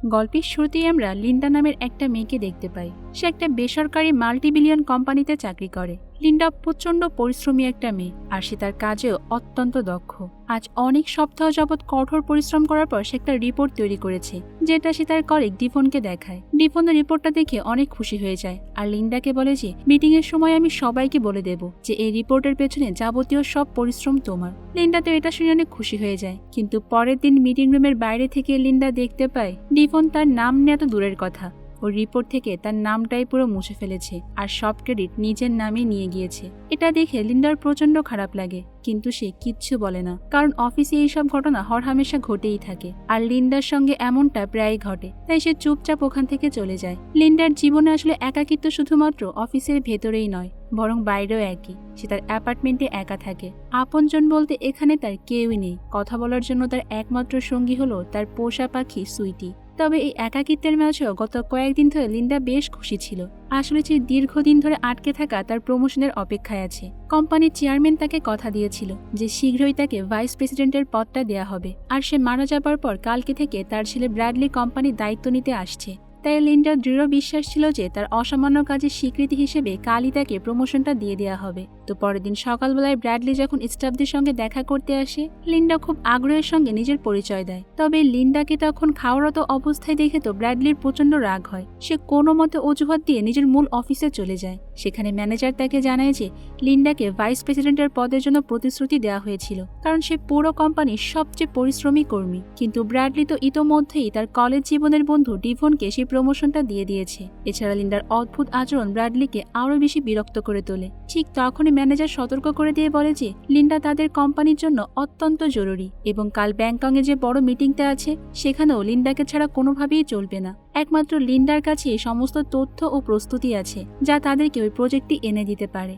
গল্পের শুরুতেই আমরা লিন্ডা নামের একটা মেয়েকে দেখতে পাই। সে একটা বেসরকারি মাল্টিবিলিয়ন কোম্পানিতে চাকরি করে। লিন্ডা প্রচন্ড পরিশ্রমী একটা মেয়ে, আর সে তার কাজেও অত্যন্ত দক্ষ। আজ অনেক সপ্তাহ যাবৎ কঠোর পরিশ্রম করার পর সে একটা রিপোর্ট তৈরি করেছে, যেটা সে তার কলিগ ডিভনকে দেখায়। ডিভনের রিপোর্টটা দেখে অনেক খুশি হয়ে যায়, আর লিন্ডাকে বলে যে মিটিং এর সময় আমি সবাইকে বলে দেব যে এই রিপোর্টের পেছনে যাবতীয় সব পরিশ্রম তোমার। লিন্ডা তো এটা শুনে অনেক খুশি হয়ে যায়, কিন্তু পরের দিন মিটিং রুমের বাইরে থেকে লিন্ডা দেখতে পায় ডিভন তার নাম নিয়ে এত দূরের কথা, ওর রিপোর্ট থেকে তার নামটাই পুরো মুছে ফেলেছে আর সব ক্রেডিট নিজের নামে নিয়ে গিয়েছে। এটা দেখে লিন্ডার প্রচন্ড খারাপ লাগে, কিন্তু সে কিচ্ছু বলে না, কারণ অফিসে এইসব ঘটনা হরহামেশা ঘটেই থাকে, আর লিন্ডার সঙ্গে এমনটা প্রায়ই ঘটে। তাই সে চুপচাপ ওখান থেকে চলে যায়। লিন্ডার জীবনে আসলে একাকিত্ব শুধুমাত্র অফিসের ভেতরেই নয়, বরং বাইরেও একই। সে তার অ্যাপার্টমেন্টে একা থাকে। আপনজন বলতে এখানে তার কেউই নেই। কথা বলার জন্য তার একমাত্র সঙ্গী হলো তার পোষা পাখি সুইটি। তবে এই একাকিত্বের মাঝেও গত কয়েকদিন ধরে লিন্ডা বেশ খুশি ছিল। আসলে সে দীর্ঘদিন ধরে আটকে থাকা তার প্রমোশনের অপেক্ষায় আছে। কোম্পানির চেয়ারম্যান তাকে কথা দিয়েছিল যে শীঘ্রই তাকে ভাইস প্রেসিডেন্টের পদটা দেয়া হবে, আর সে মারা যাবার পর কালকে থেকে তার ছেলে ব্র্যাডলি কোম্পানির দায়িত্ব নিতে আসছে। তাই লিন্ডার দৃঢ় বিশ্বাস ছিল যে তার অসামান্য কাজের স্বীকৃতি হিসেবে কালই তাকে প্রমোশনটা দিয়ে দেওয়া হবে। তো পরের দিন সকালবেলায় ব্র্যাডলি যখন স্টাফদের সঙ্গে দেখা করতে আসে, লিন্ডা খুব আগ্রহের সঙ্গে নিজের পরিচয় দেয়। তবে লিন্ডাকে তখন খাওয়ারত অবস্থায় দেখে তো ব্র্যাডলির প্রচন্ড রাগ হয়। সে কোনো মতে অজুহাত দিয়ে নিজের মূল অফিসে চলে যায়। সেখানে ম্যানেজার তাকে জানায় যে লিন্ডাকে ভাইস প্রেসিডেন্টের পদের জন্য প্রতিশ্রুতি দেওয়া হয়েছিল, কারণ সে পুরো কোম্পানির সবচেয়ে পরিশ্রমী কর্মী। কিন্তু ব্র্যাডলি তো ইতোমধ্যেই তার কলেজ জীবনের বন্ধু ডিভনকে সেই প্রমোশনটা দিয়ে দিয়েছে। এছাড়া লিন্ডার অদ্ভুত আচরণ ব্র্যাডলিকে আরো বেশি বিরক্ত করে তোলে। ঠিক তখনই ম্যানেজার সতর্ক করে দিয়ে বলে যে লিন্ডা তাদের কোম্পানির জন্য অত্যন্ত জরুরি, এবং কাল ব্যাংককে যে বড় মিটিংটা আছে সেখানেও লিন্ডাকে ছাড়া কোনোভাবেই চলবে না। একমাত্র লিন্ডার কাছে সমস্ত তথ্য ও প্রস্তুতি আছে, যা তাদেরকে ওই প্রজেক্টটি এনে দিতে পারে।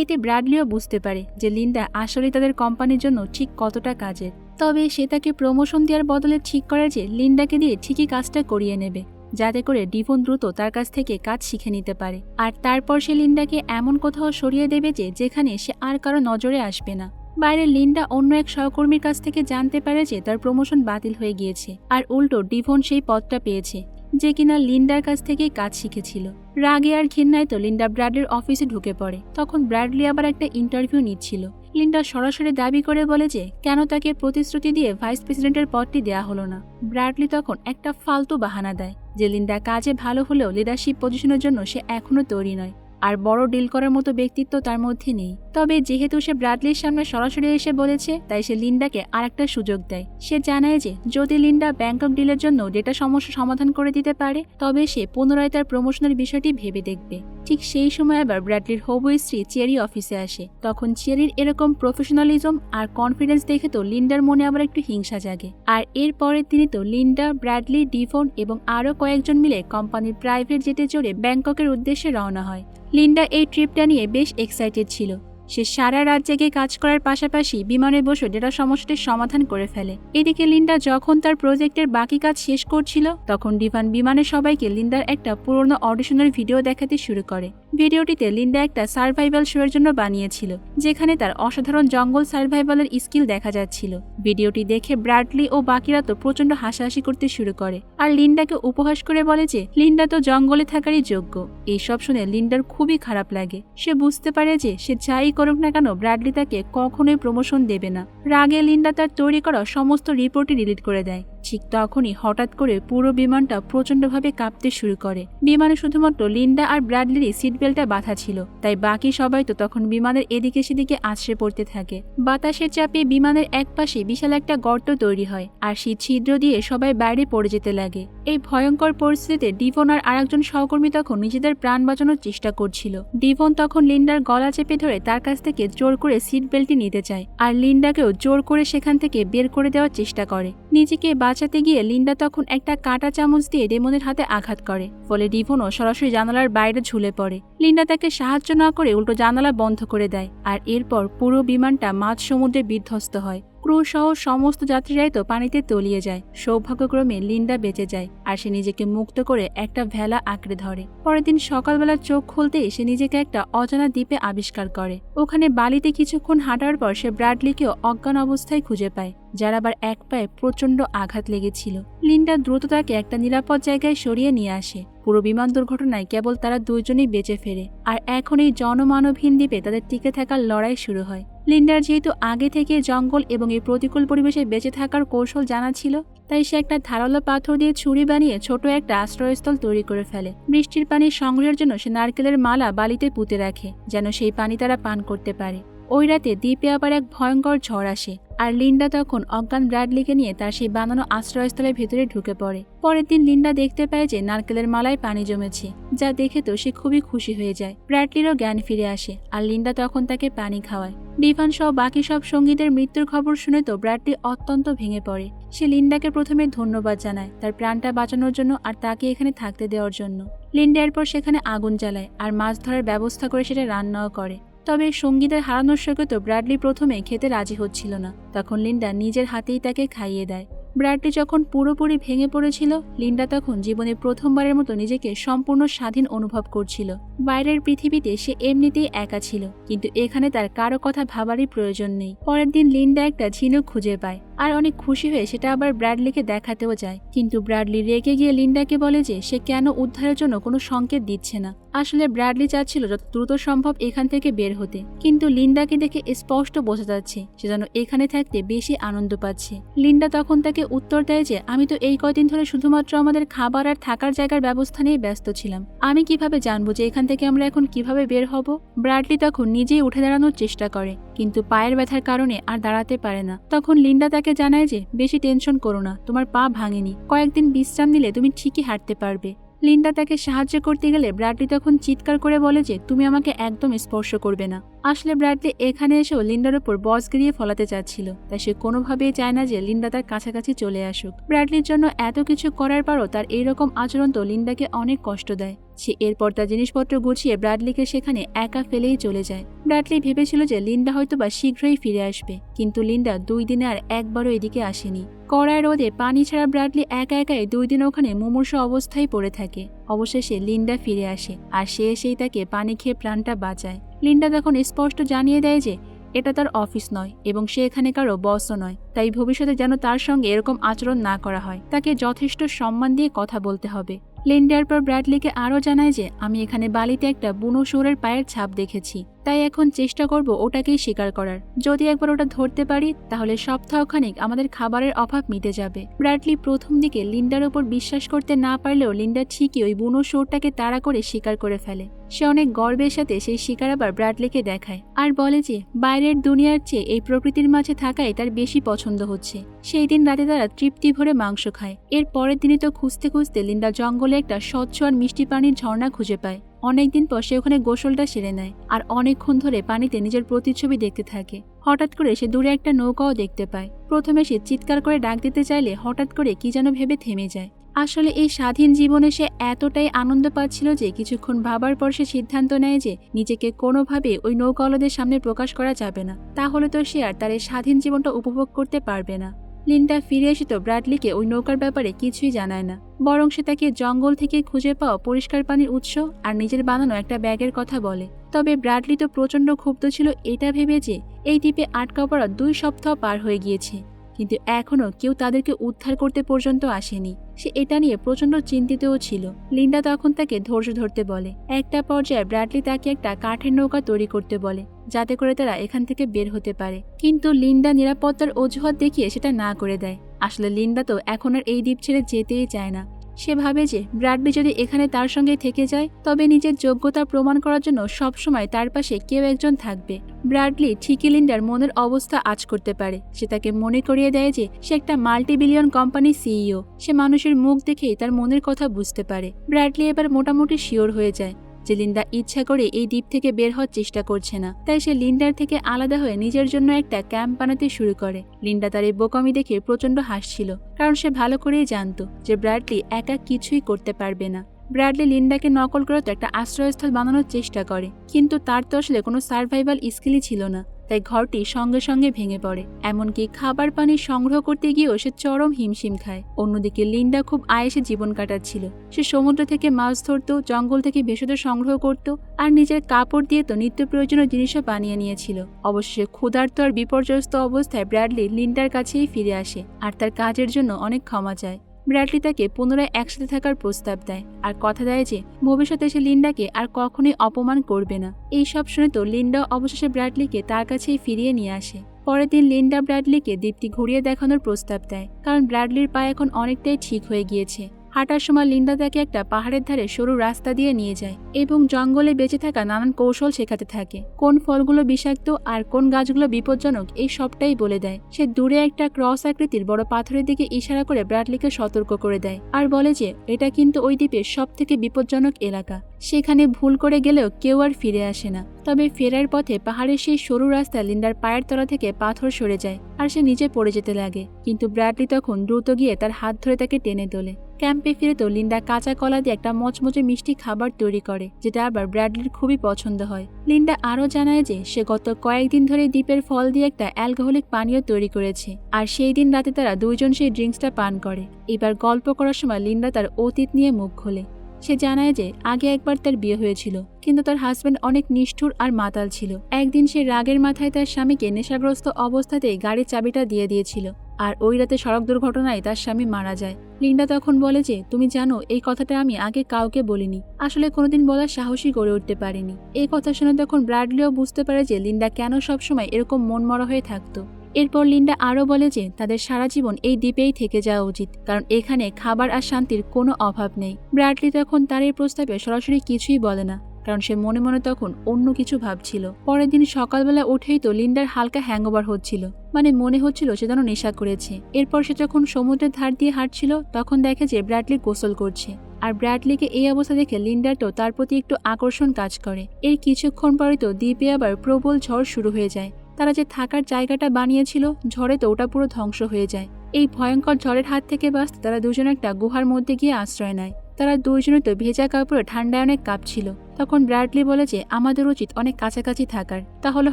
এতে ব্র্যাডলিও বুঝতে পারে যে লিন্ডা আসলে তাদের কোম্পানির জন্য ঠিক কতটা কাজের। তবে সে তাকে প্রমোশন দেওয়ার বদলে ঠিক করে যে লিন্ডাকে দিয়ে ঠিকই কাজটা করিয়ে নেবে, যাতে করে ডিভন দ্রুত তার কাছ থেকে কাজ শিখে নিতে পারে। আর তারপর সে লিন্ডাকে এমন কোথাও সরিয়ে দেবে যে যেখানে সে আর কারো নজরে আসবে না। বাইরে লিন্ডা অন্য এক সহকর্মীর কাছ থেকে জানতে পারে যে তার প্রমোশন বাতিল হয়ে গিয়েছে, আর উল্টো ডিভন সেই পদটা পেয়েছে, যে কিনা লিন্ডার কাছ থেকেই কাজ শিখেছিল। রাগে আর ঘৃণায় তো লিন্ডা ব্র্যাডলির অফিসে ঢুকে পড়ে। তখন ব্র্যাডলি আবার একটা ইন্টারভিউ নিচ্ছিল। লিন্ডা সরাসরি দাবি করে বলে যে কেন তাকে প্রতিশ্রুতি দিয়ে ভাইস প্রেসিডেন্টের পদটি দেয়া হলো না। ব্র্যাডলি তখন একটা ফালতু বাহানা দেয় যে লিন্ডা কাজে ভালো হলেও লিডারশিপ পজিশনের জন্য সে এখনো তৈরি নয়, আর বড় ডিল করার মতো ব্যক্তিত্ব তার মধ্যে নেই। তবে যেহেতু সে ব্র্যাডলির সামনে সরাসরি এসে বলেছে, তাই সে লিন্ডাকে আরেকটা সুযোগ দেয়। সে জানায় যে যদি লিন্ডা ব্যাংকক ডিলের জন্য ডেটা সমস্যা সমাধান করে দিতে পারে, তবে সে পুনরায় তার প্রমোশনের বিষয়টি ভেবে দেখবে। ঠিক সেই সময় আবার ব্র্যাডলির হবু স্ত্রী চেরি অফিসে আসে। তখন চেরির এরকম প্রফেশনালিজম আর কনফিডেন্স দেখে তো লিন্ডার মনে আবার একটু হিংসা জাগে। আর এরপরে তিনি তো লিন্ডা, ব্র্যাডলি, ডিভন এবং আরও কয়েকজন মিলে কোম্পানির প্রাইভেট জেটে চড়ে ব্যাংককের উদ্দেশ্যে রওনা হয়। লিন্ডা এই ট্রিপটা নিয়ে বেশ এক্সাইটেড ছিল। সে সারা রাত জেগে কাজ করার পাশাপাশি বিমানে বসে ডেটা সমস্যাটির সমাধান করে ফেলে। এদিকে লিন্ডা যখন তার প্রজেক্টের বাকি কাজ শেষ করছিল, তখন ডিভান বিমানে সবাইকে লিন্ডার একটা পুরনো অডিশনের ভিডিও দেখাতে শুরু করে। ভিডিওটিতে লিন্ডা একটা সার্ভাইভাল শো এর জন্য বানিয়েছিল, যেখানে তার অসাধারণ জঙ্গল সার্ভাইভালের স্কিল দেখা যাচ্ছিল। ভিডিওটি দেখে ব্র্যাডলি ও বাকিরা তো প্রচন্ড হাসাহাসি করতে শুরু করে, আর লিন্ডাকে উপহাস করে বলে যে লিন্ডা তো জঙ্গলে থাকারই যোগ্য। এইসব শুনে লিন্ডার খুবই খারাপ লাগে। সে বুঝতে পারে যে সে যাই করুক না কেন ব্র্যাডলি তাকে কখনোই প্রমোশন দেবে না। রাগে লিন্ডা তার তৈরি করা সমস্ত রিপোর্টই ডিলিট করে দেয়। ঠিক তখনই হঠাৎ করে পুরো বিমানটা প্রচন্ডভাবে কাঁপতে শুরু করে। বিমানে শুধুমাত্র লিন্ডা আর ব্র্যাডলিরই সিট বেল্টটা বাঁধা ছিল, তাই বাকি সবাই তো তখন বিমানের এদিকে সেদিকে আছড়ে পড়তে থাকে। বাতাসের চাপে বিমানের একপাশে বিশাল একটা গর্ত তৈরি হয়, আর সেই ছিদ্র দিয়ে সবাই বাইরে পড়ে যেতে লাগে। এই ভয়ঙ্কর পরিস্থিতিতে ডিভন আর আরেকজন সহকর্মী তখন নিজেদের প্রাণ বাঁচানোর চেষ্টা করছিল। ডিভন তখন লিন্ডার গলা চেপে ধরে তার কাছ থেকে জোর করে সিট বেল্টটি নিতে চায়, আর লিন্ডাকেও জোর করে সেখান থেকে বের করে দেওয়ার চেষ্টা করে। নিজেকে বাঁচাতে গিয়ে লিন্ডা তখন একটা কাঁটা চামচ দিয়ে ডেমনের হাতে আঘাত করে, ফলে ডিভনও সরাসরি জানালার বাইরে ঝুলে পড়ে। লিন্ডা তাকে সাহায্য না করে উল্টো জানালা বন্ধ করে দেয়, আর এরপর পুরো বিমানটা মাঝ সমুদ্রে বিধ্বস্ত হয়। ক্রু সহ সমস্ত যাত্রীরাই তো পানিতে তলিয়ে যায়। সৌভাগ্যক্রমে লিন্ডা বেঁচে যায় আর সে নিজেকে মুক্ত করে একটা ভেলা আঁকড়ে ধরে। পরের দিন সকালবেলা চোখ খুলতেই সে নিজেকে একটা অজানা দ্বীপে আবিষ্কার করে। ওখানে বালিতে কিছুক্ষণ হাঁটার পর সে ব্র্যাডলিকেও অজ্ঞান অবস্থায় খুঁজে পায়, যার আবার এক পায়ে প্রচন্ড আঘাত লেগেছিল। লিন্ডা দ্রুত তাকে একটা নিরাপদ জায়গায় সরিয়ে নিয়ে আসে। পুরো বিমান দুর্ঘটনায় কেবল তারা দুজনেই বেঁচে ফেরে, আর এখন এই জনমানবহীন দ্বীপে তাদের টিকে থাকার লড়াই শুরু হয়। লিন্ডার যেহেতু আগে থেকে জঙ্গল এবং এই প্রতিকূল পরিবেশে বেঁচে থাকার কৌশল জানা ছিল, তাই সে একটা ধারালো পাথর দিয়ে ছুরি বানিয়ে ছোট একটা আশ্রয়স্থল তৈরি করে ফেলে। বৃষ্টির পানি সংগ্রহের জন্য সে নারকেলের মালা বালিতে পুঁতে রাখে, যেন সেই পানি তারা পান করতে পারে। ওই রাতে দ্বীপে আবার এক ভয়ঙ্কর ঝড় আসে, আর লিন্ডা তখন অজ্ঞান ব্র্যাডলিকে নিয়ে তার সেই বানানো আশ্রয়স্থলের ভেতরে ঢুকে পড়ে। পরের দিন লিন্ডা দেখতে পায় যে নারকেলের মালায় পানি জমেছে, যা দেখে তো সে খুবই খুশি হয়ে যায়। ব্র্যাডলিরও জ্ঞান ফিরে আসে, আর লিন্ডা তখন তাকে পানি খাওয়ায়। ডিভান সহ বাকি সব সঙ্গীদের মৃত্যুর খবর শুনে তো ব্র্যাডলি অত্যন্ত ভেঙে পড়ে। সে লিন্ডাকে প্রথমে ধন্যবাদ জানায় তার প্রাণটা বাঁচানোর জন্য আর তাকে এখানে থাকতে দেওয়ার জন্য। লিন্ডা এরপর সেখানে আগুন জ্বালায় আর মাছ ধরার ব্যবস্থা করে সেটা রান্নাও করে। তবে সঙ্গীদের হারানোর শোকে তো ব্র্যাডলি প্রথমে খেতে রাজি হচ্ছিল না। তখন লিন্ডা নিজের হাতেই তাকে খাইয়ে দেয়। ব্র্যাডলি যখন পুরোপুরি ভেঙে পড়েছিল, লিন্ডা তখন জীবনে প্রথমবারের মতো নিজেকে সম্পূর্ণ স্বাধীন অনুভব করছিল। বাইরের পৃথিবীতে সে এমনিতেই একা ছিল, কিন্তু এখানে তার কারো কথা ভাবারই প্রয়োজন নেই। পরের দিন লিন্ডা একটা ঝিনুক খুঁজে পায় আর অনেক খুশি হয়ে সেটা আবার ব্র্যাডলিকে দেখাতেও যায়। কিন্তু ব্র্যাডলি রেগে গিয়ে লিন্ডাকে বলে যে সে কেন উদ্ধারের জন্য কোনো সংকেত দিচ্ছে না। আসলে ব্র্যাডলি চাচ্ছিল যত দ্রুত সম্ভব এখান থেকে বের হতে, কিন্তু লিন্ডাকে দেখে স্পষ্ট বোঝা যাচ্ছে সে যেন এখানে থাকতে বেশি আনন্দ পাচ্ছে। লিন্ডা তখন তাকে উত্তর দেয় যে আমি তো এই কয়দিন ধরে শুধুমাত্র আমাদের খাবার আর থাকার জায়গার ব্যবস্থা নিয়ে ব্যস্ত ছিলাম, আমি কিভাবে জানবো যে এখান থেকে আমরা এখন কিভাবে বের হব। ব্র্যাডলি তখন নিজেই উঠে দাঁড়ানোর চেষ্টা করে, কিন্তু পায়ের ব্যথার কারণে আর দাঁড়াতে পারে না। তখন লিন্ডা তাকে জানায় যে বেশি টেনশন করো না, তোমার পা ভাঙেনি, কয়েকদিন বিশ্রাম নিলে তুমি ঠিকই হাঁটতে পারবে। লিন্ডা তাকে সাহায্য করতে গেলে ব্র্যাডলি তখন চিৎকার করে বলে যে তুমি আমাকে একদম স্পর্শ করবে না। আসলে ব্র্যাডলি এখানে এসেও লিন্ডার উপর বস গিরিয়ে ফলাতে চাচ্ছিল, তাই সে কোনোভাবেই চায় না যে লিন্ডা তার কাছাকাছি চলে আসুক। ব্র্যাডলির জন্য এত কিছু করার পরও তার এইরকম আচরণ তো লিন্ডাকে অনেক কষ্ট দেয়। সে এরপর তার জিনিসপত্র গুছিয়ে ব্র্যাডলিকে সেখানে একা ফেলেই চলে যায়। ব্র্যাডলি ভেবেছিল যে লিন্ডা হয়তোবা শীঘ্রই ফিরে আসবে, কিন্তু লিন্ডা 2 দিনে আর একবারও এদিকে আসেনি। কড়ায় রোদে পানি ছাড়া ব্র্যাডলি একা একাই 2 দিন ওখানে মুমূর্ষু অবস্থায় পড়ে থাকে। অবশেষে লিন্ডা ফিরে আসে, আর সে এসেই তাকে পানি খেয়ে প্রাণটা বাঁচায়। লিন্ডা তখন স্পষ্ট জানিয়ে দেয় যে এটা তার অফিস নয় এবং সে এখানে কারো বসও নয়, তাই ভবিষ্যতে যেন তার সঙ্গে এরকম আচরণ না করা হয়। তাকে যথেষ্ট সম্মান দিয়ে কথা বলতে হবে। লিন্ডার পর ব্র্যাডলিকে আরও জানায় যে আমি এখানে বালিতে একটা বুনো শুয়োরের পায়ের ছাপ দেখেছি, তাই এখন চেষ্টা করব ওটাকেই শিকার করার। যদি একবার ওটা ধরতে পারি তাহলে সপ্তাহখানিক আমাদের খাবারের অভাব মিটে যাবে। ব্র্যাডলি প্রথম দিকে লিন্ডার ওপর বিশ্বাস করতে না পারলেও লিন্ডা ঠিকই ওই বুনো শুয়োরটাকে তাড়া করে শিকার করে ফেলে। সে অনেক গর্বের সাথে সেই শিকার আবার ব্র্যাডলিকে দেখায় আর বলে যে বাইরের দুনিয়ার চেয়ে এই প্রকৃতির মাঝে থাকাই তার বেশি পছন্দ হচ্ছে। সেই দিন রাতে তারা তৃপ্তি ভরে মাংস খায়। এর পরের দিনই তো খুঁজতে খুঁজতে লিন্ডা জঙ্গলে একটা স্বচ্ছ আর মিষ্টি পানির ঝর্ণা খুঁজে পায়। অনেকদিন পর সে ওখানে গোসলটা সেরে নেয় আর অনেকক্ষণ ধরে পানিতে নিজের প্রতিচ্ছবি দেখতে থাকে। হঠাৎ করে সে দূরে একটা নৌকাও দেখতে পায়। প্রথমে সে চিৎকার করে ডাক দিতে চাইলে হঠাৎ করে কি যেন ভেবে থেমে যায়। আসলে এই স্বাধীন জীবনে সে এতটাই আনন্দ পাচ্ছিল যে কিছুক্ষণ ভাবার পর সে সিদ্ধান্ত নেয় যে নিজেকে কোনোভাবে ওই নৌকাওয়ালাদের সামনে প্রকাশ করা যাবে না, তাহলে তো সে আর তার এই স্বাধীন জীবনটা উপভোগ করতে পারবে না। লিন্ডা ফিরে এসে তো ব্র্যাডলিকে ওই নৌকার ব্যাপারে কিছুই জানায় না, বরং সে তাকে জঙ্গল থেকে খুঁজে পাওয়া পরিষ্কার পানির উৎস আর নিজের বানানো একটা ব্যাগের কথা বলে। তবে ব্র্যাডলি তো প্রচণ্ড ক্ষুব্ধ ছিল এটা ভেবে যে এই দ্বীপে আটকা পড়া 2 সপ্তাহ পার হয়ে গিয়েছে, কিন্তু এখনও কেউ তাদেরকে উদ্ধার করতে পর্যন্ত আসেনি। সে এটা নিয়ে প্রচণ্ড চিন্তিতও ছিল। লিন্ডা তখন তাকে ধৈর্য ধরতে বলে। একটা পর্যায়ে ব্র্যাডলি তাকে একটা কাঠের নৌকা তৈরি করতে বলে, যাতে করে তারা এখান থেকে বের হতে পারে, কিন্তু লিন্ডা নিরাপত্তার অজুহাত দেখিয়ে সেটা না করে দেয়। আসলে লিন্ডা তো এখন আর এই দ্বীপ ছেড়ে যেতেই চায় না। সে ভাবে যে ব্র্যাডলি যদি এখানে তার সঙ্গে থেকে যায় তবে নিজের যোগ্যতা প্রমাণ করার জন্য সবসময় তার পাশে কেউ একজন থাকবে। ব্র্যাডলি ঠিকই লিন্ডার মনের অবস্থা আঁচ করতে পারে। সে তাকে মনে করিয়ে দেয় যে সে একটা মাল্টিবিলিয়ন কোম্পানির সিইও। সে মানুষের মুখ দেখেই তার মনের কথা বুঝতে পারে। ব্র্যাডলি এবার মোটামুটি শিওর হয়ে যায় যে লিন্ডা ইচ্ছা করে এই দ্বীপ থেকে বের হওয়ার চেষ্টা করছে না, তাই সে লিন্ডার থেকে আলাদা হয়ে নিজের জন্য একটা ক্যাম্প বানাতে শুরু করে। লিন্ডা তার এই বোকামি দেখে প্রচন্ড হাসছিল, কারণ সে ভালো করেই জানতো যে ব্র্যাডলি একা কিছুই করতে পারবে না। ব্র্যাডলি লিন্ডাকে নকল করে তো একটা আশ্রয়স্থল বানানোর চেষ্টা করে, কিন্তু তার তো আসলে কোনো সার্ভাইভাল স্কিলই ছিল না। তাই ঘরটি সঙ্গে সঙ্গে ভেঙে পড়ে। এমনকি খাবার পানি সংগ্রহ করতে গিয়েও সে চরম হিমশিম খায়। অন্যদিকে লিন্ডা খুব আয়েসে জীবন কাটাচ্ছিল। সে সমুদ্র থেকে মাছ ধরত, জঙ্গল থেকে ভেষজ সংগ্রহ করত, আর নিজের কাপড় দিয়ে তো নিত্য প্রয়োজনীয় জিনিসও বানিয়ে নিয়েছিল। অবশেষে ক্ষুধার্ত আর বিপর্যস্ত অবস্থায় ব্র্যাডলি লিন্ডার কাছেই ফিরে আসে আর তার কাজের জন্য অনেক ক্ষমা চায়। ব্র্যাডলি তাকে পুনরায় একসাথে থাকার প্রস্তাব দেয় আর কথা দেয় যে ভবিষ্যতে সে লিন্ডাকে আর কখনোই অপমান করবে না। এই সব শুনে তো লিন্ডা অবশেষে ব্র্যাডলিকে তার কাছেই ফিরিয়ে নিয়ে আসে। পরের দিন লিন্ডা ব্র্যাডলিকে দ্বীপটি ঘুরিয়ে দেখানোর প্রস্তাব দেয়, কারণ ব্র্যাডলির পা এখন অনেকটাই ঠিক হয়ে গিয়েছে। হাঁটার সময় লিন্ডা তাকে একটা পাহাড়ের ধারে সরু রাস্তা দিয়ে নিয়ে যায় এবং জঙ্গলে বেঁচে থাকা নানান কৌশল শেখাতে থাকে। কোন ফলগুলো বিষাক্ত আর কোন গাছগুলো বিপজ্জনক এই সবটাই বলে দেয়। সে দূরে একটা ক্রস আকৃতির বড় পাথরের দিকে ইশারা করে ব্র্যাডলিকে সতর্ক করে দেয় আর বলে যে এটা কিন্তু ওই দ্বীপের সবথেকে বিপজ্জনক এলাকা। সেখানে ভুল করে গেলেও কেউ আর ফিরে আসে না। তবে ফেরার পথে পাহাড়ের সেই সরু রাস্তা লিন্ডার পায়ের তলা থেকে পাথর সরে যায় আর সে নিচে পড়ে যেতে লাগে। কিন্তু ব্র্যাডলি তখন দ্রুত গিয়ে তার হাত ধরে তাকে টেনে তোলে। ক্যাম্পে ফিরে তো লিন্ডা কাঁচা কলা দিয়ে একটা মচমচে মিষ্টি খাবার তৈরি করে, যেটা আবার ব্র্যাডলির খুবই পছন্দ হয়। লিন্ডা আরও জানায় যে সে গত কয়েকদিন ধরে দ্বীপের ফল দিয়ে একটা অ্যালকোহলিক পানীয় তৈরি করেছে, আর সেই দিন রাতে তারা দুইজন সেই ড্রিঙ্কসটা পান করে। এবার গল্প করার সময় লিন্ডা তার অতীত নিয়ে মুখ খোলে। সে জানায় যে আগে একবার তার বিয়ে হয়েছিল, কিন্তু তার হাজব্যান্ড অনেক নিষ্ঠুর আর মাতাল ছিল। একদিন সে রাগের মাথায় তার স্বামীকে নেশাগ্রস্ত অবস্থাতেই গাড়ির চাবিটা দিয়ে দিয়েছিল, আর ওই রাতে সড়ক দুর্ঘটনায় তার স্বামী মারা যায়। লিন্ডা তখন বলে যে তুমি জানো, এই কথাটা আমি আগে কাউকে বলিনি, আসলে কোনোদিন বলার সাহসই করে উঠতে পারিনি। এই কথা শুনে তখন ব্র্যাডলিও বুঝতে পারে যে লিন্ডা কেন সবসময় এরকম মনমরা হয়ে থাকতো। এরপর লিন্ডা আরও বলে যে তাদের সারা জীবন এই দ্বীপেই থেকে যাওয়া উচিত, কারণ এখানে খাবার আর শান্তির কোনো অভাব নেই। ব্র্যাডলি তখন তার এই প্রস্তাবে সরাসরি কিছুই বলে না, কারণ সে মনে মনে তখন অন্য কিছু ভাবছিল। পরের দিন সকালবেলা উঠেই তো লিন্ডার হালকা হ্যাংওভার হচ্ছিল, মানে মনে হচ্ছিল সে যেন নেশা করেছে। এরপর সে যখন সমুদ্রের ধার দিয়ে হাঁটছিল তখন দেখে যে ব্র্যাডলি গোসল করছে, আর ব্র্যাডলিকে এই অবস্থা দেখে লিন্ডার তো তার প্রতি একটু আকর্ষণ কাজ করে। এর কিছুক্ষণ পরে তো দ্বীপে আবার প্রবল ঝড় শুরু হয়ে যায়। তারা যে থাকার জায়গাটা বানিয়েছিল, ঝড়ে তো ওটা পুরো ধ্বংস হয়ে যায়। এই ভয়ঙ্কর ঝড়ের হাত থেকে বাঁচতে তারা দুজন একটা গুহার মধ্যে গিয়ে আশ্রয় নেয়। তারা দুইজনে তো ভেজা কাপড়ে ঠান্ডায় অনেক কাঁপছিল। তখন ব্র্যাডলি বলে যে আমাদের উচিত অনেক কাছাকাছি থাকার, তাহলে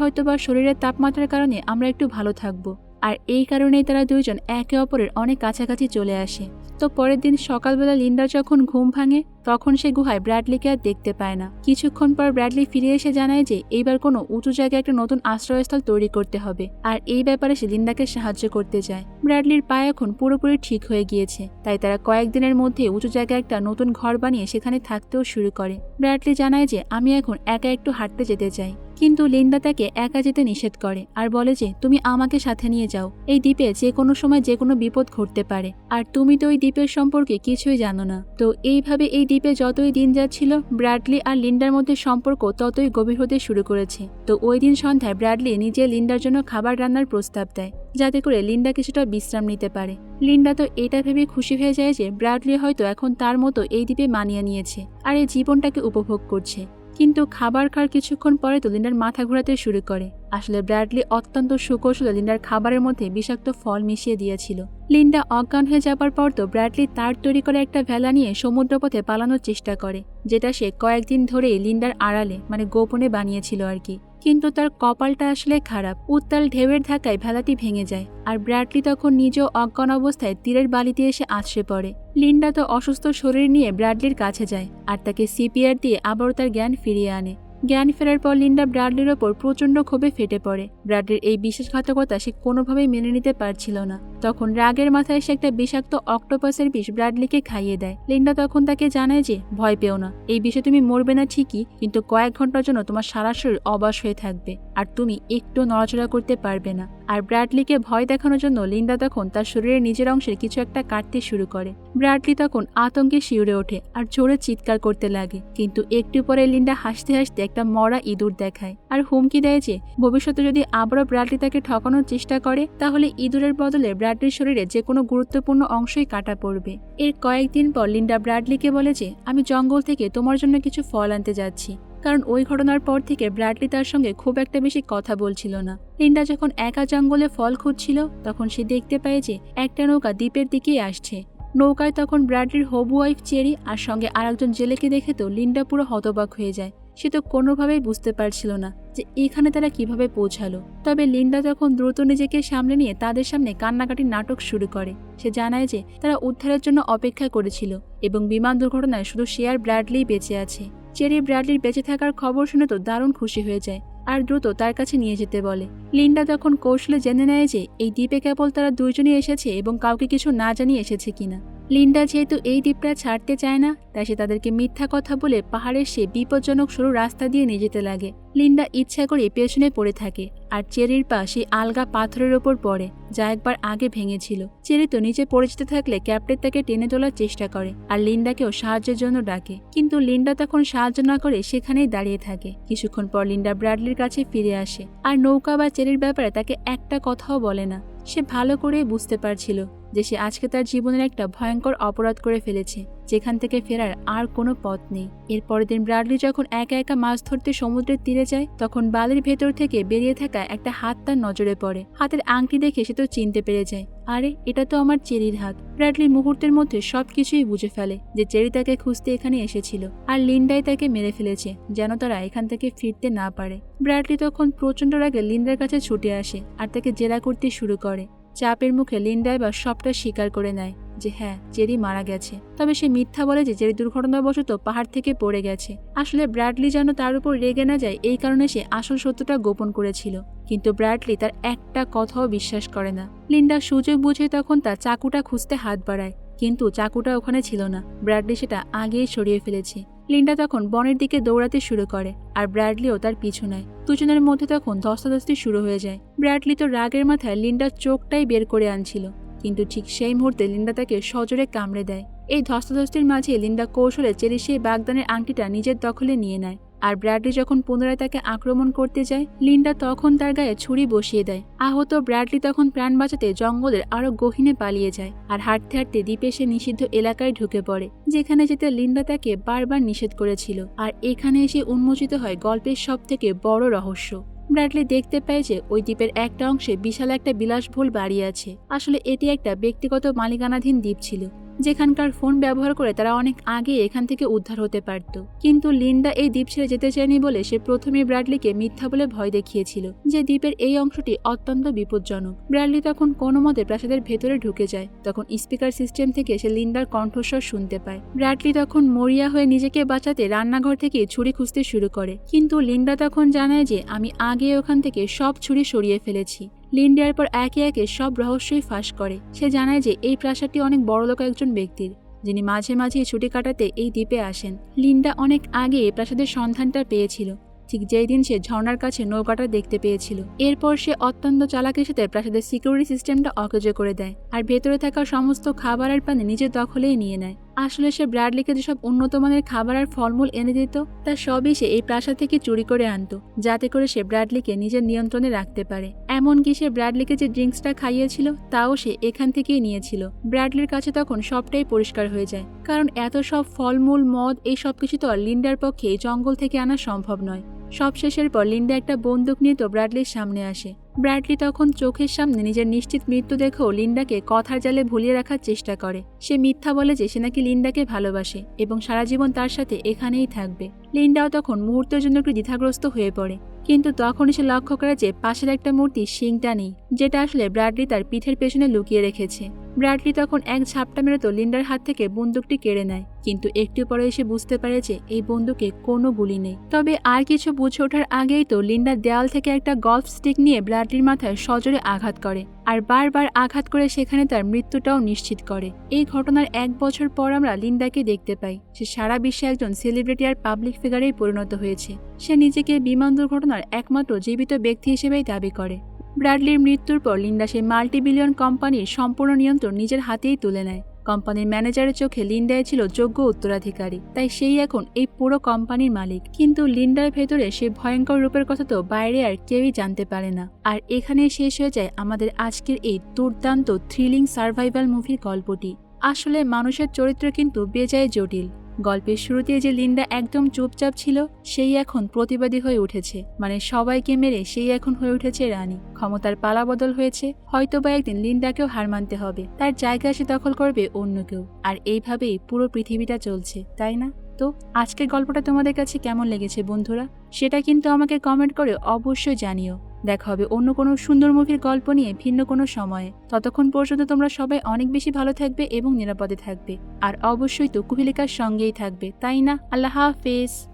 হয়তোবা শরীরের তাপমাত্রার কারণে আমরা একটু ভালো থাকবো। আর এই কারণেই তারা দুইজন একে অপরের অনেক কাছাকাছি চলে আসে। তো পরের দিন সকালবেলা লিন্ডার যখন ঘুম ভাঙে তখন সে গুহায় ব্র্যাডলিকে আর দেখতে পায় না। কিছুক্ষণ পর ব্র্যাডলি ফিরে এসে জানায় যে এইবার কোনো উঁচু জায়গায় একটা নতুন আশ্রয়স্থল তৈরি করতে হবে, আর এই ব্যাপারে সে লিন্ডাকে সাহায্য করতে যায়। ব্র্যাডলির পা এখন পুরোপুরি ঠিক হয়ে গিয়েছে, তাই তারা কয়েকদিনের মধ্যে উঁচু জায়গায় একটা নতুন ঘর বানিয়ে সেখানে থাকতেও শুরু করে। ব্র্যাডলি জানায় যে আমি এখন একা একটু হাঁটতে যেতে চাই, কিন্তু লিন্ডা তাকে একা যেতে নিষেধ করে আর বলে যে তুমি আমাকে সাথে নিয়ে যাও, এই দ্বীপে যে কোনো সময় যে কোনো বিপদ ঘটতে পারে, আর তুমি তো ওই দ্বীপের সম্পর্কে কিছুই জানো না। তো এইভাবে এই দ্বীপে যতই দিন যাচ্ছিল ব্র্যাডলি আর লিন্ডার মধ্যে সম্পর্ক ততই গভীর হতে শুরু করেছে। তো ওই দিন সন্ধ্যায় ব্র্যাডলি নিজে লিন্ডার জন্য খাবার রান্নার প্রস্তাব দেয়, যাতে করে লিন্ডা কিছুটা বিশ্রাম নিতে পারে। লিন্ডা তো এটা ভেবে খুশি হয়ে যায় যে ব্র্যাডলি হয়তো এখন তার মতো এই দ্বীপে মানিয়ে নিয়েছে আর এই জীবনটাকে উপভোগ করছে। কিন্তু খাবার খাওয়ার কিছুক্ষণ পরে তো লিন্ডার মাথা ঘোরাতে শুরু করে। আসলে ব্র্যাডলি অত্যন্ত সুকৌশলে লিন্ডার খাবারের মধ্যে বিষাক্ত ফল মিশিয়ে দিয়েছিল। লিন্ডা অজ্ঞান হয়ে যাবার পর তো ব্র্যাডলি তার তৈরি করে একটা ভেলা নিয়ে সমুদ্রপথে পালানোর চেষ্টা করে, যেটা সে কয়েকদিন ধরেই লিন্ডার আড়ালে মানে গোপনে বানিয়েছিল আর কি। কিন্তু তার কপালটা আসলে খারাপ, উত্তাল ঢেউয়ের ধাক্কায় ভেলাটি ভেঙে যায় আর ব্র্যাডলি তখন নিজেও অজ্ঞান অবস্থায় তীরের বালিতে এসে আছড়ে পড়ে। লিন্ডা তো অসুস্থ শরীর নিয়ে ব্র্যাডলির কাছে যায় আর তাকে সিপিআর দিয়ে আবারও তার জ্ঞান ফিরিয়ে আনে। জ্ঞান ফেরার পর লিন্ডা ব্র্যাডলির ওপর প্রচণ্ড ক্ষোভে ফেটে পড়ে। ব্র্যাডলির এই বিশ্বাসঘাতকতা সে কোনোভাবেই মেনে নিতে পারছিল না। তখন রাগের মাথায় সে একটা বিষাক্ত অক্টোপাসের বিষ ব্র্যাডলিকে খাইয়ে দেয়। লিন্ডা তখন তাকে জানায় যে ভয় পেও না, এই বিষে তুমি মরবে না ঠিকই, কিন্তু কয়েক ঘন্টার জন্য তোমার সারা শরীর অবশ হয়ে থাকবে আর তুমি একটু নড়াচড়া করতে পারবে না। আর ব্র্যাডলিকে ভয় দেখানোর জন্য লিন্ডা তখন তার শরীরের নিজের অংশের কিছু একটা কাটতে শুরু করে। ব্র্যাডলি তখন আতঙ্কে শিউরে ওঠে আর জোরে চিৎকার করতে লাগে, কিন্তু একটু পরে লিন্ডা হাসতে হাসতে একটা মরা ইঁদুর দেখায় আর হুমকি দেয় যে ভবিষ্যতে যদি আবারও ব্র্যাডলি তাকে ঠকানোর চেষ্টা করে তাহলে ইঁদুরের বদলে ব্র্যাডলির শরীরে যে কোনো গুরুত্বপূর্ণ অংশই কাটা পড়বে। এর কয়েকদিন পর লিন্ডা ব্র্যাডলিকে বলে যে আমি জঙ্গল থেকে তোমার জন্য কিছু ফল আনতে যাচ্ছি, কারণ ওই ঘটনার পর থেকে ব্র্যাডলি তার সঙ্গে খুব একটা বেশি কথা বলছিল না। লিন্ডা যখন একা জঙ্গলে ফল খুঁজছিল তখন সে দেখতে পায় যে একটা নৌকা দ্বীপের দিকেই আসছে। নৌকায় তখন ব্র্যাডলির হবু ওয়াইফ চেরি আর সঙ্গে আরেকজন জেলেকে দেখে তো লিন্ডা পুরো হতবাক হয়ে যায়। সে তো কোনোভাবেই বুঝতে পারছিল না যে এখানে তারা কিভাবে পৌঁছালো। তবে লিন্ডা তখন দ্রুত নিজেকে সামলে নিয়ে তাদের সামনে কান্নাকাটির নাটক শুরু করে। সে জানায় যে তারা উদ্ধারের জন্য অপেক্ষা করেছিল এবং বিমান দুর্ঘটনায় শুধু সে আর ব্র্যাডলিই বেঁচে আছে। চেরি ব্র্যাডলির বেঁচে থাকার খবর শুনে তো দারুণ খুশি হয়ে যায় আর দ্রুত তার কাছে নিয়ে যেতে বলে। লিন্ডা তখন কৌশলে জেনে নেয় যে এই দ্বীপে কেবল তারা দুইজনই এসেছে এবং কাউকে কিছু না জানিয়ে এসেছে কিনা। লিন্ডা যেহেতু এই দ্বীপটা ছাড়তে চায় না, তাই সে তাদেরকে মিথ্যা কথা বলে পাহাড়ের সে বিপজ্জনক সরু রাস্তা দিয়ে নিয়ে যেতে লাগে। লিন্ডা ইচ্ছা করে পেছনে পড়ে থাকে আর চেরির পা সেই আলগা পাথরের ওপর পড়ে, যা একবার আগে ভেঙেছিল। চেরি তো নিচে পড়ে যেতে থাকলে ক্যাপ্টেন তাকে টেনে তোলার চেষ্টা করে আর লিন্ডাকেও সাহায্যের জন্য ডাকে, কিন্তু লিন্ডা তখন সাহায্য না করে সেখানেই দাঁড়িয়ে থাকে। কিছুক্ষণ পর লিন্ডা ব্র্যাডলির কাছে ফিরে আসে আর নৌকা বা চেরির ব্যাপারে তাকে একটা কথাও বলে না। সে ভালো করে বুঝতে পারছিল যে সে আজকে তার জীবনের একটা ভয়ঙ্কর অপরাধ করে ফেলেছে, যেখান থেকে ফেরার আর কোনো পথ নেই। এর পরের দিন ব্র্যাডলি যখন একা একা মাছ ধরতে সমুদ্রের তীরে যায়, তখন বালির ভেতর থেকে বেরিয়ে থাকা একটা হাত তার নজরে পড়ে। হাতের আংটি দেখে সে তো চিনতে পেরে যায়, আরে এটা তো আমার চেরির হাত। ব্র্যাডলি মুহূর্তের মধ্যে সবকিছুই বুঝে ফেলে যে চেরি তাকে খুঁজতে এখানে এসেছিল আর লিন্ডাই তাকে মেরে ফেলেছে যেন তারা এখান থেকে ফিরতে না পারে। ব্র্যাডলি তখন প্রচন্ড রাগে লিন্ডার কাছে ছুটে আসে আর তাকে জেরা করতে শুরু করে। চাপের মুখে লিন্ডা এবার সবটা স্বীকার করে নেয় যে হ্যাঁ, চেরি মারা গেছে। তবে সে মিথ্যা বলে যে চেরি দুর্ঘটনাবশত পাহাড় থেকে পড়ে গেছে। আসলে ব্র্যাডলি যেন তার উপর রেগে না যায়, এই কারণে সে আসল সত্যটা গোপন করেছিল। কিন্তু ব্র্যাডলি তার একটা কথাও বিশ্বাস করে না। লিন্ডা সুযোগ বুঝে তখন তার চাকুটা খুঁজতে হাত বাড়ায়, কিন্তু চাকুটা ওখানে ছিল না। ব্র্যাডলি সেটা আগেই সরিয়ে ফেলেছে। লিন্ডা তখন বনের দিকে দৌড়াতে শুরু করে আর ব্র্যাডলিও তার পিছু নেয়। দুজনের মধ্যে তখন ধস্তাধস্তি শুরু হয়ে যায়। ব্র্যাডলি তো রাগের মাথায় লিন্ডার চোখটাই বের করে আনছিল, কিন্তু ঠিক সেই মুহূর্তে লিন্ডা তাকে সজোরে কামড়ে দেয়। এই ধস্তাধস্তির মাঝে লিন্ডা কৌশলে চেরি সেই বাগদানের আংটিটা নিজের দখলে নিয়ে নেয় আর ব্র্যাডলি যখন পুনরায় তাকে আক্রমণ করতে যায়, লিন্ডা তখন তার গায়ে ছুরি বসিয়ে দেয়। আহত ব্র্যাডলি তখন প্রাণ বাঁচাতে জঙ্গলের আরো গহীনে পালিয়ে যায় আর হাঁটতে হাঁটতে দ্বীপে সে নিষিদ্ধ এলাকায় ঢুকে পড়ে, যেখানে যেতে লিন্ডা তাকে বারবার নিষেধ করেছিল। আর এখানে এসে উন্মোচিত হয় গল্পের সবথেকে বড় রহস্য। ব্র্যাডলি দেখতে পায় যে ওই দ্বীপের একটা অংশে বিশাল একটা বিলাসবহুল বাড়ি আছে। আসলে এটি একটা ব্যক্তিগত মালিকানাধীন দ্বীপ ছিল, যেখানকার ফোন ব্যবহার করে তারা অনেক আগে এখান থেকে উদ্ধার হতে পারত। কিন্তু লিন্ডা এই দ্বীপ ছেড়ে যেতে চায়নি বলে সে প্রথমে ব্র্যাডলিকে মিথ্যা বলে ভয় দেখিয়েছিল যে দ্বীপের এই অংশটি অত্যন্ত বিপজ্জনক। ব্র্যাডলি তখন কোনো মতে প্রাসাদের ভেতরে ঢুকে যায়। তখন স্পিকার সিস্টেম থেকে সে লিন্ডার কণ্ঠস্বর শুনতে পায়। ব্র্যাডলি তখন মরিয়া হয়ে নিজেকে বাঁচাতে রান্নাঘর থেকে ছুরি খুঁজতে শুরু করে, কিন্তু লিন্ডা তখন জানায় যে আমি আগে ওখান থেকে সব ছুরি সরিয়ে ফেলেছি। লিন্ডা এরপর একে একে সব রহস্যই ফাঁস করে। সে জানায় যে এই প্রাসাদটি অনেক বড়লোক একজন ব্যক্তির, যিনি মাঝে মাঝে ছুটি কাটাতে এই দ্বীপে আসেন। লিন্ডা অনেক আগে এই প্রাসাদের সন্ধানটা পেয়েছিল, ঠিক যেই দিন সে ঝর্ণার কাছে নৌকাটা দেখতে পেয়েছিল। এরপর সে অত্যন্ত চালাকির সাথে প্রাসাদের সিকিউরিটি সিস্টেমটা অকেজো করে দেয় আর ভেতরে থাকা সমস্ত খাবার আর পানি নিজের দখলেই নিয়ে নেয়। আসলে সে ব্র্যাডলিকে যেসব উন্নত মানের খাবার আর ফলমূল এনে দিত, তা সবই সে এই প্রাসাদ থেকে চুরি করে আনতো, যাতে করে সে ব্র্যাডলিকে নিজের নিয়ন্ত্রণে রাখতে পারে। এমনকি সে ব্র্যাডলিকে যে ড্রিঙ্কসটা খাইয়েছিল তাও সে এখান থেকেই নিয়েছিল। ব্র্যাডলির কাছে তখন সবটাই পরিষ্কার হয়ে যায়, কারণ এত সব ফলমূল, মদ, এই সব কিছু তো আর লিন্ডার পক্ষে জঙ্গল থেকে আনা সম্ভব নয়। সব শেষের পর লিন্ডা একটা বন্দুক নিয়ে তো ব্র্যাডলির সামনে আসে। ব্র্যাডলি তখন চোখের সামনে নিজের নিশ্চিত মৃত্যু দেখেও লিন্ডাকে কথার জালে ভুলিয়ে রাখার চেষ্টা করে। সে মিথ্যা বলে যে সে নাকি লিন্ডাকে ভালোবাসে এবং সারা জীবন তার সাথে এখানেই থাকবে। লিন্ডাও তখন মুহূর্তের জন্য একটু দ্বিধাগ্রস্ত হয়ে পড়ে, কিন্তু তখনই সে লক্ষ্য করে যে পাশের একটা মূর্তি শিংটা নেই, যেটা আসলে ব্র্যাডলি তার পিঠের পেছনে লুকিয়ে রেখেছে। ব্র্যাডলি তখন এক ঝাপটা মেরে তো লিন্ডার হাত থেকে বন্দুকটি কেড়ে নেয়, কিন্তু একটু পরে এসে বুঝতে পারে যে এই বন্দুকে কোনো গুলি নেই। তবে আর কিছু বুঝে ওঠার আগেই তো লিন্ডা দেওয়াল থেকে একটা গল্ফ স্টিক নিয়ে ব্র্যাডলির মাথায় সজোরে আঘাত করে আর বারবার আঘাত করে সেখানে তার মৃত্যুটাও নিশ্চিত করে। এই ঘটনার 1 বছর পর আমরা লিন্ডাকে দেখতে পাই। সে সারা বিশ্বে একজন সেলিব্রিটি আর পাবলিক ফিগারেই পরিণত হয়েছে। সে নিজেকে বিমান দুর্ঘটনার একমাত্র জীবিত ব্যক্তি হিসেবেই দাবি করে। ব্র্যাডলির মৃত্যুর পর লিন্ডা সেই মাল্টিবিলিয়ন কোম্পানির সম্পূর্ণ নিয়ন্ত্রণ নিজের হাতেই তুলে নেয়। কোম্পানির ম্যানেজারের চোখে লিন্ডাই ছিল যোগ্য উত্তরাধিকারী, তাই সেই এখন এই পুরো কোম্পানির মালিক। কিন্তু লিন্ডার ভেতরে সেই ভয়ঙ্কর রূপের কথা তো বাইরে আর কেউই জানতে পারে না। আর এখানেই শেষ হয়ে যায় আমাদের আজকের এই দুর্দান্ত থ্রিলিং সার্ভাইভাল মুভির গল্পটি। আসলে মানুষের চরিত্র কিন্তু বেজায় জটিল। গল্পের শুরুতে যে লিন্ডা একদম চুপচাপ ছিল, সেই এখন প্রতিবাদী হয়ে উঠেছে, মানে সবাইকে মেরে সেই এখন হয়ে উঠেছে রানী। ক্ষমতার পালাবদল হয়েছে, হয়তোবা একদিন লিন্ডাকেও হার মানতে হবে, তার জায়গা সে দখল করবে অন্য কেউ। আর এইভাবেই পুরো পৃথিবীটা চলছে, তাই না? তো আজকের গল্পটা তোমাদের কাছে কেমন লেগেছে বন্ধুরা, সেটা কিন্তু আমাকে কমেন্ট করে অবশ্যই জানিও। দেখা হবে অন্য কোনো সুন্দর মুভির গল্প নিয়ে ভিন্ন কোনো সময়ে। ততক্ষণ পর্যন্ত তোমরা সবাই অনেক বেশি ভালো থাকবে এবং নিরাপদে থাকবে। আর অবশ্যই তো কুহেলিকার সঙ্গেই থাকবে, তাই না? আল্লাহ হাফেজ।